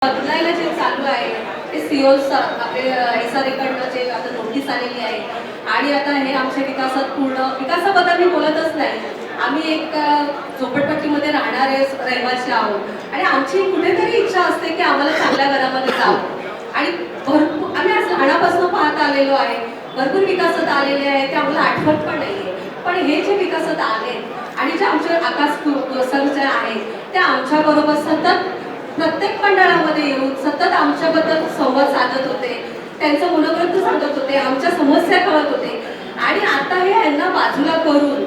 बदलायला जे चालू आहे ते सीओ आपले एसआरएकडनं जे आता नोटीस आलेली आहे आणि आता हे आमच्या विकासात पूर्ण विकासाबद्दल मी बोलतच नाही. आम्ही एक झोपडपट्टीमध्ये राहणारे रहिवासी आहोत आणि आमची कुठेतरी इच्छा असते की आम्हाला चांगल्या घरामध्ये जावं आणि भरपूर आम्ही आज लहानापासून पाहत आलेलो आहे. भरपूर विकासात आलेले आहे ते आम्हाला आठवत पण नाहीये. पण हे जे विकासात आले आणि जे आमचे आकाश सर आहेत ते आमच्या बरोबर सतत प्रत्येक मंडळामध्ये येऊन सतत आमच्याबद्दल संवाद साधत होते. त्यांचं मनोग्रंथ सांगत होते, आमच्या समस्या कळत होते आणि आता हे यांना बाजूला करून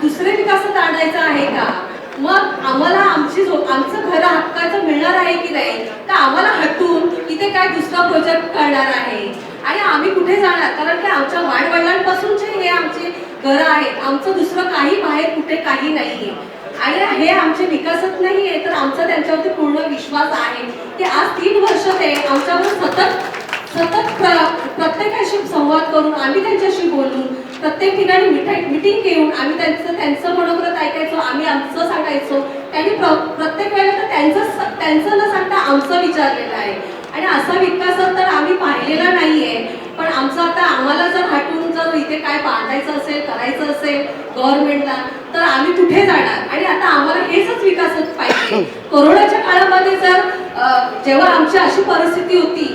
दुसरे विकासात आणायचं आहे का? मग आम्हाला आमचं घर हक्काचं मिळणार आहे की नाही तर आम्हाला हटून इथे काय दुसरा प्रोजेक्ट करणार आहे आणि आम्ही कुठे जाणार? कारण की आमच्या वाडवडिलांपासूनचे हे आमचे घर आहेत. आमचं दुसरं काही बाहेर कुठे काही नाहीये आणि हे आमचे विकासत नाहीये तर आमचा त्यांच्यावरती पूर्ण विश्वास आहे की आज 3 वर्ष ते आमच्यावर सतत प्रत्येकाशी संवाद करून आम्ही त्यांच्याशी बोलून प्रत्येक ठिकाणी मिटिंग घेऊन आम्ही त्यांचं मनोगत ऐकायचो, आम्ही आमचं सांगायचो. त्यांनी प्रत्येक वेळेला तर त्यांचं न सांगता आमचं विचारलेलं आहे आणि असा विकास तर आम्ही पाहिलेला नाहीये. पण आमचं आता आम्हाला जर हटून जर इथे काय बांधायचं असेल करायचं असेल गव्हर्नमेंटला तर आम्ही कुठे जाणार? आणि आता आम्हाला हेच विकासच पाहिजे. कोरोनाच्या काळामध्ये जर जेव्हा आमची अशी परिस्थिती होती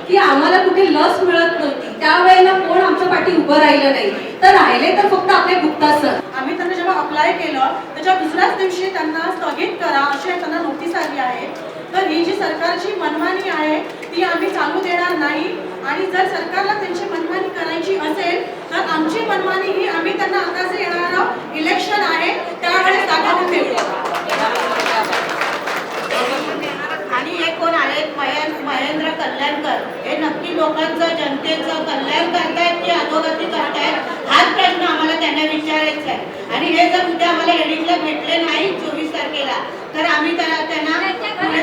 की आम्हाला कुठे लस मिळत नव्हती त्यावेळेला कोण आमच्या पाठी उभं राहिलं नाही तर राहिले तर फक्त आपले गुप्ता सर. आम्ही त्यांना जेव्हा अप्लाय केलं त्याच्या दुसऱ्याच दिवशी त्यांना स्थगित करा अशी त्यांना नोटीस आली आहे. तर ही जी सरकारची मनमानी आहे ती आम्ही चालू देणार नाही आणि जर सरकारला त्यांची मनमानी करायची असेल तर आमची मनमानी ही आम्ही त्यांना आता जे येणारं इलेक्शन आहे त्यावेळेस दाखवून देऊ. आणि हे कोण आहेत? महेंद्र कल्याणकर हे नक्की लोकांचं जनतेचं कल्याण करतायत की अधोगती करतायत हाच प्रश्न आम्हाला त्यांना विचारायचा आहे. आणि हे जर उद्या आम्हाला हेडिंगला भेटले नाही 24 तारखेला तर आम्ही त्यांना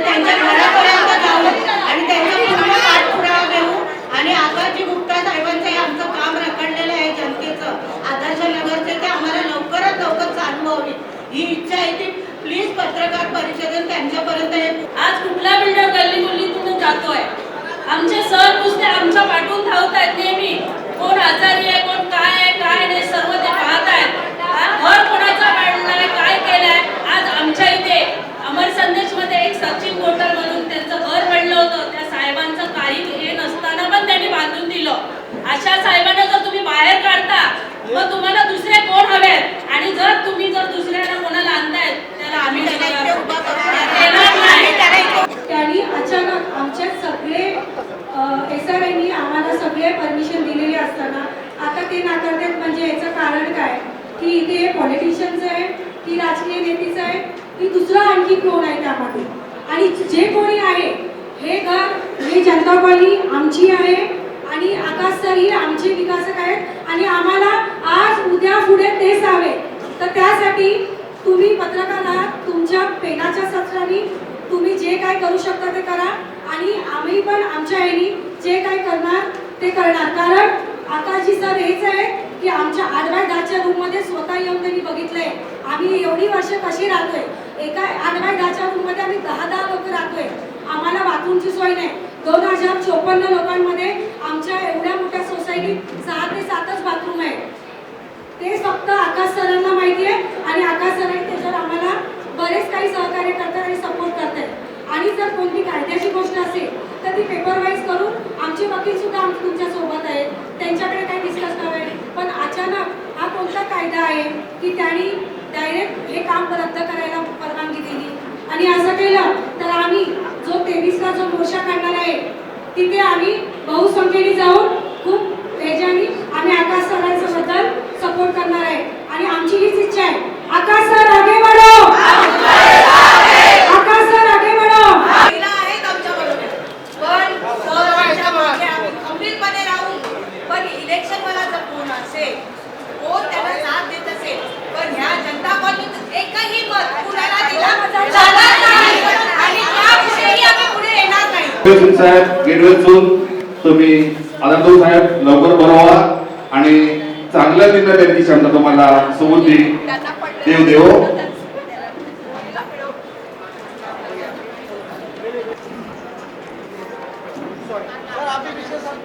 त्यांच्या घरापर्यंत जाऊ आणि त्यांचा पूर्ण पाठपुरावा घेऊ. आणि आकाशजी गुप्ता साहेबांचं आमचं काम रखडलेलं आहे जनतेचं आदर्श नगरचे ते आम्हाला लवकरात लवकर चालू व्हावी ही इच्छा आहे. ती प्लीज पत्रकार परिषदेत त्यांच्यापर्यंत आज कुठला बिल्डर गल्ली मुलीतून जातोय. आमचे सर नुसते आमच्या पाठवून धावतायत नेहमी. कोण आजारी आहे कोण काय नाही सर्व ते पाहतायत. घर कोणाचा बांधलाय काय केलंय. आज आमच्या इथे अमर संदेश मध्ये एक सचिन गोटल म्हणून त्यांचं घर बांधलं होतं. त्या साहेबांचं काही हे नसताना पण त्यांनी बांधून दिलं. अशा साहेबांना जर तुम्ही बाहेर काढता मग तुम्हाला दुसरे कोण हवेत आणि जर तुम्ही दुसऱ्याला कोणाला आणतायत त्याला आम्ही त्यांनी अचानक आमचे सगळे एसआरआयनी आम्हाला सगळे परमिशन दिलेली असताना आता ते नाकारतात. म्हणजे याचं कारण काय की इथे पॉलिटिशियन्स आहे की राजकीय नेतेच आहे की दुसरं आणखी कोण आहे त्यामध्ये. आणि जे कोणी आहे हे घर हे जनता कॉलनी आमची आहे आणि आकाश सर ही आमचे विकासक आहेत आणि आम्हाला आज उद्या पुढे तेच हवे. तर त्यासाठी तुम्ही पत्रकार आहात तुमच्या पेनाच्या सत्राने तुम्ही जे काय करू शकता ते करा आणि आम्ही पण आमच्या ह्यानी जे काय करणार ते करणार. कारण आकाशजी सर हेच आहे की आमच्या 8x10च्या रूममध्ये स्वतः येऊन त्यांनी बघितलंय आम्ही एवढी वर्ष कशी राहतोय. एका 8x10च्या रूममध्ये आम्ही 10 लोक राहतोय. आम्हाला बाथरूमची सोय नाही. 2054 लोकांमध्ये आमच्या एवढ्या मोठ्या सोसायटीत 6 ते 7च बाथरूम आहे. ते फक्त आकाश सरांना माहिती आहे आणि आकाश सरांनी त्याच्यावर आम्हाला बरेच काही सहकार्य करतात आणि सपोर्ट करतात. आणि जर कोणती कायद्याची गोष्ट असेल तर ती पेपर वाईज करून आमचे वकील सुद्धा आमच्या तुमच्या सोबत आहेत त्यांच्याकडे काही डिस्कस करावे. पण अचानक हा कोणता कायदा आहे की त्यांनी डायरेक्ट हे काम रद्द करायला परवानगी दिली आणि असं केलं तर आम्ही जो 23ला जो मोर्चा काढणार आहे तिथे आम्ही बहुसंख्येने जाऊन खूप ह्याच्याने आम्ही आकाश सरांच्या बद्दल सपोर्ट करणार आहे. आणि आमची हीच इच्छा आहे आकाश सर आगे बढ़ो, आकाश सर आगे बढ़ो. आहेत आमच्या बरोबर पण सरांच्या मागे आम्ही खंबीरपणे राहू. पण इलेक्शन मला जर कोण असेल कोण त्यांना साथ देत असेल पण ह्या जनता कॉलनीत एकही मत कुणाला दिला जाणार नाही आणि त्याविषयी आम्ही पुढे येणार नाही. साहेब गेटवेचून तुम्ही आनंदो साहेब लवकर बनवा आणि चांगल्या निर्णय देण्याची क्षमता तुम्हाला समृद्धी देव देव. सर आप भी विषय सर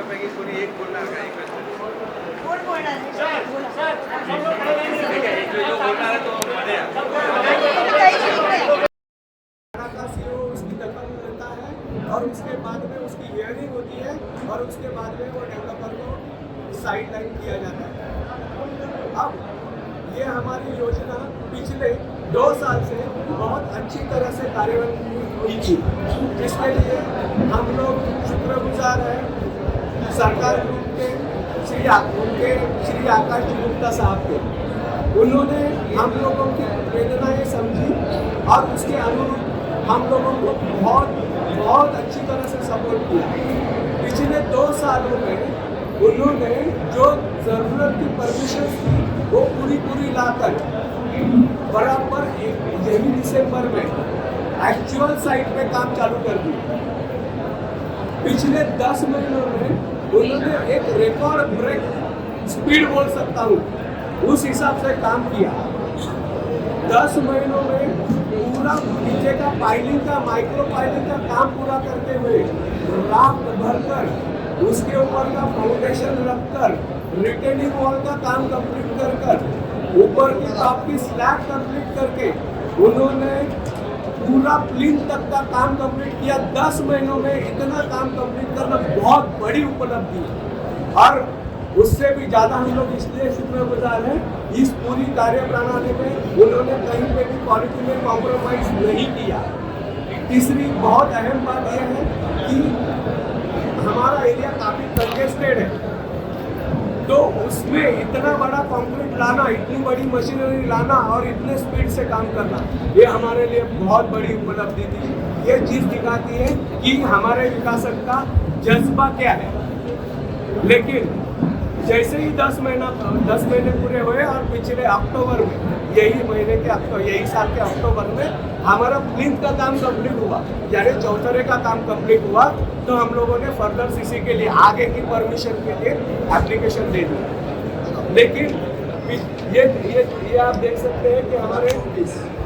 पैकी कोणी एक बोलणार का एक कोण बोलणार आहे? ठीक आहे जो बोलणार है तो मध्ये या. का सीईओ उसकी दखल लेता है और उसके बाद में उसकी हियरिंग होती है और उसके बाद में वो डेवलपर को साइड लाइन किया जाता है। अब ये हमारी योजना पिछले 2 साल से बहुत अच्छी तरह से कार्यान्वित हुई थी, जिसके लिए हम लोग शुक्रगुजार हैं सरकार ग्रुप के श्री आकाश गुप्ता साहब के। उन्होंने हम लोगों की वेदनाएं समझी और उसके अनुरूप हम लोगों को बहुत अच्छी तरह से सपोर्ट किया। पिछले 2 सालों में उन्होंने जो ज़रूरत की परमिशन थी वो पूरी लाकर बराबर यही दिसंबर में एक्चुअल साइट पे काम चालू कर दी। पिछले 10 महीनों में उन्होंने एक रिकॉर्ड ब्रेक स्पीड बोल सकता हूँ उस हिसाब से काम किया। 10 महीनों में पूरा नीचे का पाइलिंग का माइक्रो पाइलिंग का काम पूरा करते हुए राफ्ट भरकर उसके ऊपर का फाउंडेशन रखकर रिटेनिंग वॉल का काम कंप्लीट कर ऊपर की टॉप की स्लैब कंप्लीट करके उन्होंने पूरा प्लिंथ तक का काम कंप्लीट किया। 10 महीनों में इतना काम कंप्लीट करना बहुत बड़ी उपलब्धि है और उससे भी ज़्यादा हम लोग इसलिए शुक्रगुजार हैं इस पूरी कार्य प्रणाली में उन्होंने कहीं पे भी क्वालिटी में कॉम्प्रोमाइज नहीं किया। तीसरी बहुत अहम बात यह है कि हमारा एरिया काफ़ी कंजेस्टेड है, तो उसमें इतना बड़ा कंक्रीट लाना, इतनी बड़ी मशीनरी लाना और इतने स्पीड से काम करना, ये हमारे लिए बहुत बड़ी उपलब्धि थी। ये चीज़ दिखाती है कि हमारे विकासक का जज्बा क्या है। लेकिन जैसे ही 10 महीने पूरे हुए और पिछले अक्टूबर में यही साल के अक्टूबर में हमारा प्लिंथ का काम कंप्लीट हुआ, यानी चौथरे का काम कंप्लीट हुआ, तो हम लोगों ने फर्दर सीसी के लिए आगे की परमिशन के लिए एप्लीकेशन दे दी। लेकिन ये आप देख सकते हैं कि हमारे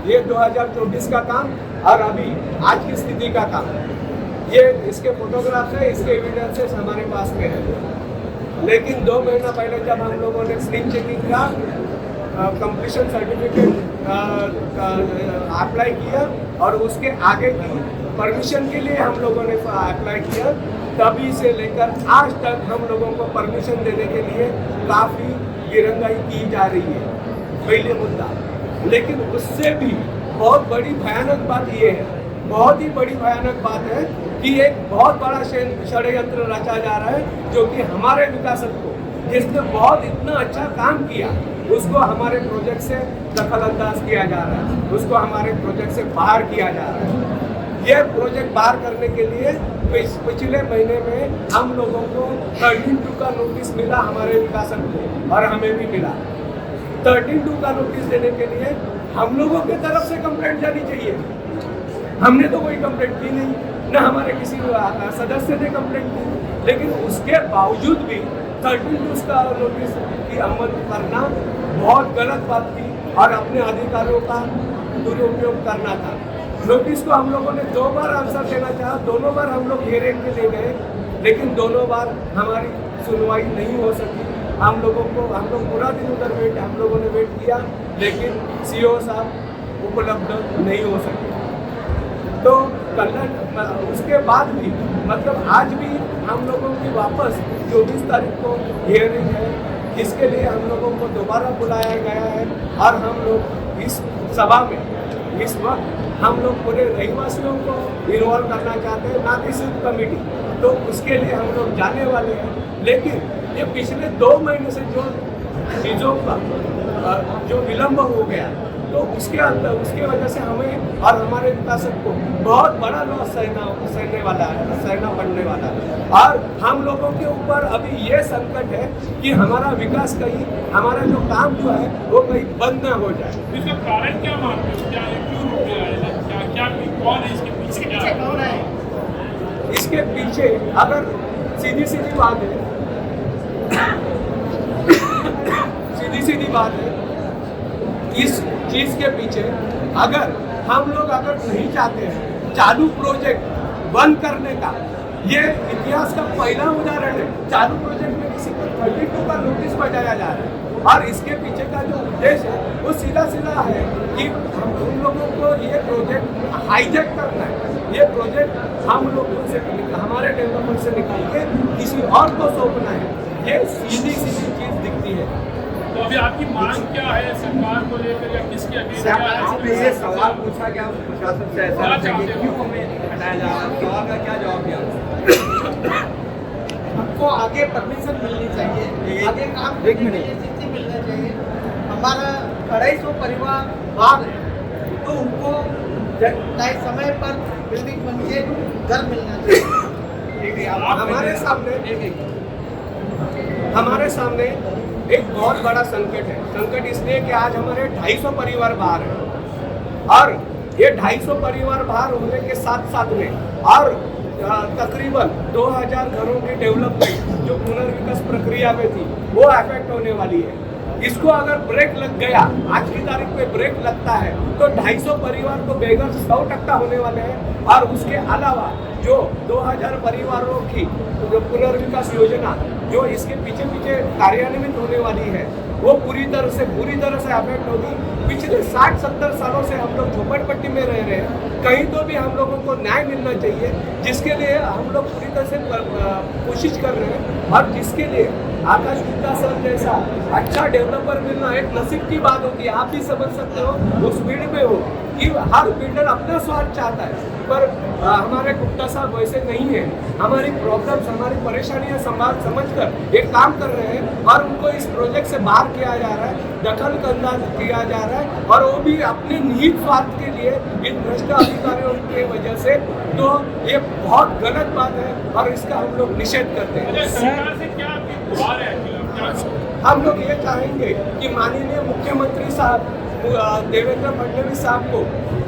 ये 2024 का काम और अभी आज की स्थिति का काम, ये इसके फोटोग्राफ्स है, इसके एविडेंसेस हमारे पास में है। लेकिन 2 महीना पहले जब हम लोगों ने स्लिम चेकिंग का कंप्लीशन सर्टिफिकेट अप्लाई किया और उसके आगे की परमिशन के लिए हम लोगों ने अप्लाई किया, तभी से लेकर आज तक हम लोगों को परमिशन देने के लिए काफ़ी गिरंगाई की जा रही है, पहले मुद्दा। लेकिन उससे भी बहुत बड़ी भयानक बात ये है, बहुत ही बड़ी भयानक बात है कि एक बहुत बड़ा षड्यंत्र रचा जा रहा है, जो कि हमारे विकासक को, जिसने बहुत इतना अच्छा काम किया, उसको हमारे प्रोजेक्ट से दखलअंदाज किया जा रहा है, उसको हमारे प्रोजेक्ट से बाहर किया जा रहा है। ये प्रोजेक्ट बाहर करने के लिए पिछले महीने में हम लोगों को 13(2) का नोटिस मिला हमारे विकासक को और हमें भी मिला। 13(2) का नोटिस देने के लिए हम लोगों की तरफ से कंप्लेंट जानी चाहिए। हमने तो कोई कंप्लेंट की नहीं, न हमारे किसी सदस्य ने कंप्लेंट की, लेकिन उसके बावजूद भी 13(2) का नोटिस की अमल करना बहुत गलत बात थी और अपने अधिकारों का दुरुपयोग करना था। नोटिस को हम लोगों ने 2 बार आंसर देना चाहा, दोनों बार हम लोग हियरिंग के लिए गए, लेकिन दोनों बार हमारी सुनवाई नहीं हो सकी। हम लोग पूरा दिन उधर हम लोगों ने वेट किया, लेकिन सीईओ साहब उपलब्ध नहीं हो सके। तो उसके बाद भी मतलब आज भी हम लोगों की वापस 24 तारीख को हियरिंग है, इसके लिए हम लोगों को दोबारा बुलाया गया है और हम लोग इस सभा में इस वक्त हम लोग पूरे रहीवासियों को इन्वॉल्व करना चाहते हैं, ना कि सिर्फ कमेटी। तो उसके लिए हम लोग जाने वाले हैं, लेकिन ये पिछले 2 महीने से जो चीज़ों का जो विलम्ब हो गया, तो उसके वजह से हमें और हमारे विकासक को बहुत बड़ा लॉस सहना पड़ने वाला है। और हम लोगों के ऊपर अभी ये संकट है कि हमारा विकास कहीं, हमारा जो काम जो है वो कहीं बंद न हो जाए। इसका कारण क्या मानते हो? क्या क्यों रुक गया है? क्या कौन है इसके पीछे? कौन है इसके पीछे? अगर सीधी बात है सीधी बात है, इस चीज के पीछे अगर हम लोग नहीं चाहते हैं चालू प्रोजेक्ट बंद करने का ये इतिहास का पहला उदाहरण है। चालू प्रोजेक्ट में किसी को 32 का नोटिस बजाया जा रहा है और इसके पीछे का जो उद्देश्य है वो सीधा सीधा है कि हम उन लोगों को ये प्रोजेक्ट हाईजैक करना है। ये प्रोजेक्ट हम लोगों से हमारे डेवलपर से निकाल के किसी और को सौंपना है। ये सीधी सीधी चीज दिखती है। तो अभी आपकी मांग क्या है सरकार को लेकर या किसके अगेंस्ट क्या है? आपने ये सवाल पूछा क्या प्रशासन से ऐसा कि क्यों हमें हटाया जा रहा है? सवाल का क्या जवाब दिया? हमको आगे परमिशन मिलनी चाहिए, आगे काम करने के लिए चीजें मिलना चाहिए। हमारा 250 परिवार बाहर है तो उनको तय समय पर बिल्डिंग बन के घर मिलना चाहिए। हमारे सामने एक बहुत बड़ा संकट है। संकट इसलिए कि आज हमारे 250 परिवार बाहर हैं और ये 250 परिवार बाहर होने के साथ साथ में और तकरीबन 2000 घरों की डेवलपमेंट जो पुनर्विकास प्रक्रिया में थी वो अफेक्ट होने वाली है। इसको अगर ब्रेक लग गया, आज की तारीख में ब्रेक लगता है तो 250 परिवार को बेघर 100% होने वाले हैं और उसके अलावा जो 2000 परिवारों की जो पुनर्विकास योजना जो इसके पीछे पीछे कार्यान्वित होने वाली है वो पूरी तरह से अफेक्ट होगी। पिछले 60-70 सालों से हम लोग झोपड़पट्टी में रह रहे हैं, कहीं तो भी हम लोगों को न्याय मिलना चाहिए, जिसके लिए हम लोग पूरी तरह से कोशिश कर रहे हैं और जिसके लिए आकाश गुप्ता सर जैसा अच्छा डेवलपर मिलना एक नसीब की बात होती है। आप भी समझ सकते हो उस फील्ड में हो कि हर बिल्डर अपना स्वार्थ चाहता है, पर हमारे गुप्ता साहब वैसे नहीं है। हमारी प्रॉब्लम्स, हमारी परेशानियां समझ कर एक काम कर रहे हैं और उनको इस प्रोजेक्ट से बाहर किया जा रहा है, दखल अंदाज किया जा रहा है और वो भी अपने निहित स्वार्थ के लिए इन भ्रष्ट अधिकारियों की वजह से। तो ये बहुत गलत बात है और इसका हम लोग निषेध करते हैं। सरकार से क्या आपकी गुहार है? हम लोग ये चाहेंगे कि माननीय मुख्यमंत्री साहब देवेंद्र फडणवीस साहब को,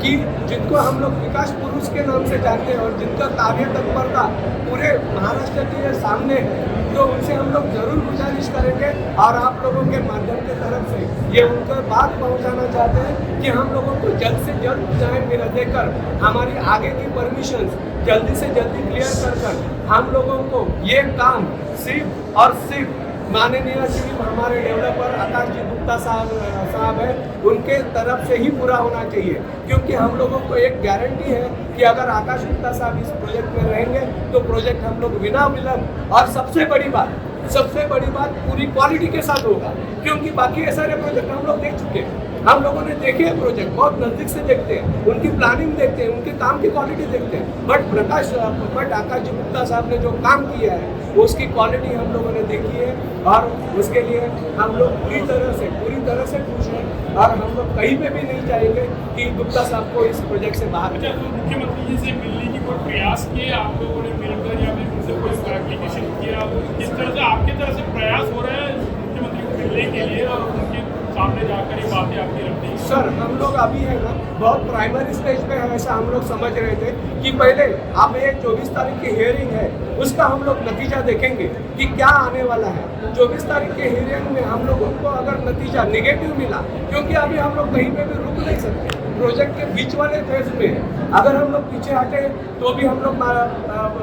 कि जिनको हम लोग विकास पुरुष के नाम से जानते हैं और जिनका कार्य तत्परता पूरे महाराष्ट्र के सामने है, तो उनसे हम लोग जरूर गुजारिश करेंगे और आप लोगों के माध्यम के तरफ से ये उनका बात पहुंचाना चाहते हैं कि हम लोगों को जल्द से जल्द न्याय देकर हमारी आगे की परमिशन जल्दी से जल्दी क्लियर कर हम लोगों को ये काम सिर्फ और सिर्फ माननीय सिर्फ हमारे डेवलपर आकाश जी गुप्ता साहब है उनके तरफ से ही पूरा होना चाहिए, क्योंकि हम लोगों को एक गारंटी है कि अगर आकाश गुप्ता साहब इस प्रोजेक्ट में रहेंगे तो प्रोजेक्ट हम लोग बिना विलंब और सबसे बड़ी बात पूरी क्वालिटी के साथ होगा, क्योंकि बाकी सारे प्रोजेक्ट हम लोग देख चुके हैं। हम लोगों ने देखे हैं प्रोजेक्ट, बहुत नज़दीक से देखते हैं, उनकी प्लानिंग देखते हैं, उनके काम की क्वालिटी देखते हैं। बट आकाश जी गुप्ता साहब ने जो काम किया है उसकी क्वालिटी हम लोगों ने देखी है और उसके लिए हम लोग पूरी तरह से खुश हैं और हम लोग कहीं पे भी नहीं चाहेंगे कि गुप्ता साहब को इस प्रोजेक्ट से बाहर। अच्छा, तो मुख्यमंत्री जी से मिलने की कोई प्रयास किए आप लोगों ने मिलकर या फिर उनसे कोई एप्लीकेशन किया? किस तरह से आपकी तरफ से प्रयास हो रहा है मुख्यमंत्री को मिलने के लिए और उनके सामने जाकर ये बातें आपकी रखते हैं? सर, हम लोग अभी है ना बहुत प्राइमरी स्टेज पे है, ऐसा हम लोग समझ रहे थे कि पहले अब ये 24 तारीख की हियरिंग है उसका हम लोग नतीजा देखेंगे कि क्या आने वाला है। 24 तारीख के हियरिंग में हम लोगों को अगर नतीजा निगेटिव मिला, क्योंकि अभी हम लोग कहीं पे भी रुक नहीं सकते, प्रोजेक्ट के बीच वाले फेज में है, अगर हम लोग पीछे हटे तो भी हम लोग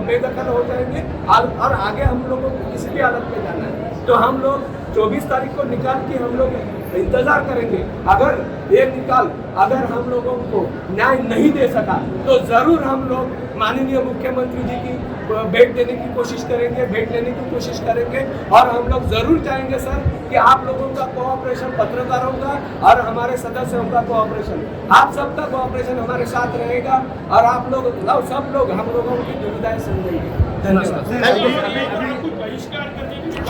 बेदखल हो जाएंगे और आगे हम लोगों को किसी भी हालत में जाना है। तो हम लोग 24 तारीख को निकाल के हम लोग इंतजार करेंगे। अगर हम लोगों को न्याय नहीं दे सका तो जरूर हम लोग माननीय मुख्यमंत्री जी की भेंट लेने की कोशिश करेंगे और हम लोग जरूर चाहेंगे सर कि आप लोगों का कोऑपरेशन, पत्रकारों का और हमारे सदस्यों का कोऑपरेशन, आप सबका कोऑपरेशन हमारे साथ रहेगा और आप लोग सब लोग हम लोगों की दुविधाएं समझेंगे। धन्यवाद। बहिष्कार करने की